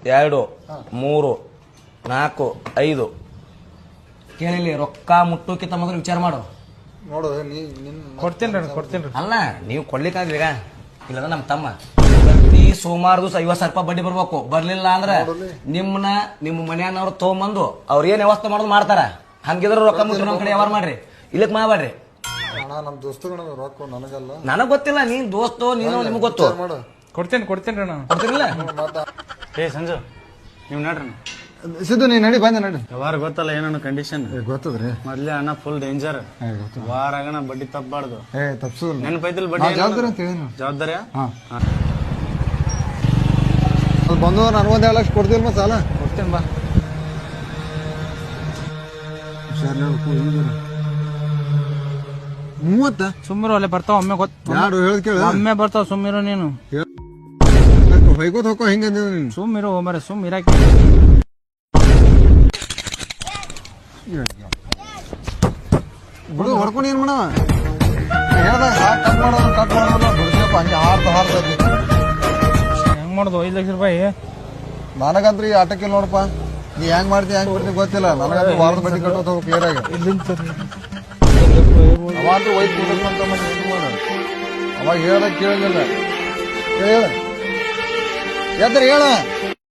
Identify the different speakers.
Speaker 1: 2 3 4 5 ಕೇಳಿಲಿ ರೊಕ್ಕ ಮುಟ್ಟೋಕ್ಕಿಂತ ಮೊದಲು ವಿಚಾರ ಮಾಡು.
Speaker 2: ನೋಡು
Speaker 3: ಕೊಡ್ತೀನಿ.
Speaker 1: ಅಲ್ಲ ನೀವು ಕೊಡ್ಲಿಕ್ಕಾಗ್ಲಿ ಈಗ ಇಲ್ಲ ನಮ್ಮ ತಮ್ಮ ಪ್ರತಿ ಸೋಮವಾರ ದಿವಸ 50,000 ರೂಪಾಯಿ ಬಡ್ಡಿ ಬರ್ಬೇಕು. ಬರ್ಲಿಲ್ಲ ಅಂದ್ರೆ ನಿಮ್ಮ ಮನೆಯವ್ರು ತಗೊಂಬಂದು ಅವ್ರ ಏನ್ ವ್ಯವಸ್ಥೆ ಮಾಡೋದು ಮಾಡ್ತಾರ. ಹಂಗಿದ್ರೆ ರೊಕ್ಕ ಮುಟ್ಟಿ ನಮ್ ಕಡೆ ವ್ಯವಹಾರ ಮಾಡ್ರಿ, ಇಲ್ಲಕ್ ಮಾಡ್ರಿ.
Speaker 2: ನಮ್ ದೋಸ್ತುಗಳ ರೊಕ್ಕ ನನಗಲ್ಲ,
Speaker 1: ನನಗ್ ಗೊತ್ತಿಲ್ಲ. ನೀನ್ ದೋಸ್ತು ನೀನು ನಿಮ್ಗೆ ಗೊತ್ತು.
Speaker 3: ಕೊಡ್ತೀನಿ
Speaker 1: ಕೊಡ್ತಿರಲಿಲ್ಲ.
Speaker 4: ಏ ಸಂಜು ನೀವ್ ನಡ್ರಿ.
Speaker 2: ಸಿದ್ದು ನೀ ನಡಿ, ಬಂದೆ ನಡಿ.
Speaker 4: ವ್ಯವಹಾರ ಗೊತ್ತಲ್ಲ ಏನೋ ಕಂಡೀಷನ್
Speaker 2: ಗೊತ್ತದ್ರಿ.
Speaker 4: ಮೊದ್ಲೇ ಅಣ್ಣ ಫುಲ್ ಡೇಂಜರ್. ವಾರ ಆಗಣ ಬಡ್ಡಿ ತಪ್ಪಬಾರ್ದು.
Speaker 2: ತಪ್ಸುದಿಲ್ಲ.
Speaker 4: ನೆನಪೈತಿಲ್ ಬಡ್ಡಿ
Speaker 2: ಜವಾಬ್ದಾರಿ ಅಂತ ಹೇಳಿ.
Speaker 4: ಜವಾಬ್ದಾರಿಯಾ?
Speaker 2: ಅದು ಬಂದು ನಾನು 1-2 ಲಕ್ಷ ಕೊಡ್ತೀವಿ ಮತ್ತೆ ಸಾಲ.
Speaker 3: ಕೊಡ್ತೀನಿ ಬಾ.
Speaker 2: 30
Speaker 3: ಸುಮ್ಮಿರು, ಅಲ್ಲೇ ಬರ್ತಾವ ಒಮ್ಮೆ ಗೊತ್ತ.
Speaker 2: ಯಾರು ಹೇಳದ್ ಕೇಳ,
Speaker 3: ಒಮ್ಮೆ ಬರ್ತಾವ. ಸುಮ್ಮಿರು ನೀನು,
Speaker 2: ಹೊಯ್ಕೋತ ಹೋಗೋ ಹಿಂಗ ನೀನು.
Speaker 3: ಸುಮ್ಮಿರು ಮರೆ, ಸುಮ್ ಇರಾಕಿ.
Speaker 2: ಬಿಡು, ಹೊಡ್ಕೊಂಡು ಏನ್ ಮಾಡವ ಹೇಳ್ದ. ಕಟ್ ಮಾಡೋದು ಬಿಡ್ಸಪ್ಪ, ಹಂಗೆ ಹಾರ್ದ
Speaker 3: ಹೆಂಗ್ ಮಾಡುದು 5 ಲಕ್ಷ ರೂಪಾಯಿ?
Speaker 2: ನನಗಂತ್ರಿ ಈ ಆಟಕ್ಕೆ ನೋಡಪ್ಪ. ನೀ ಹೆಂಗ್ ಮಾಡ್ತಿ ಹೆಂಗ್ ಬಿಡ್ತಿ ಗೊತ್ತಿಲ್ಲ. ನನಗಂತೂ ವಾರದ ಬಡ್ಡಿ ಕಟ್ಟೋತ ಹೋಗಿ ಕ್ಲಿಯರ್ ಆಗಿ. ಅವಾಗ ಒಯ್ದು ಕೂಡಂತ ಮಾಡ. ಅವಾಗ ಹೇಳ್ದಾಗ ಕೇಳಲಿಲ್ಲ. ಹೇಳ ಎದ್ರ ಹೇಳ.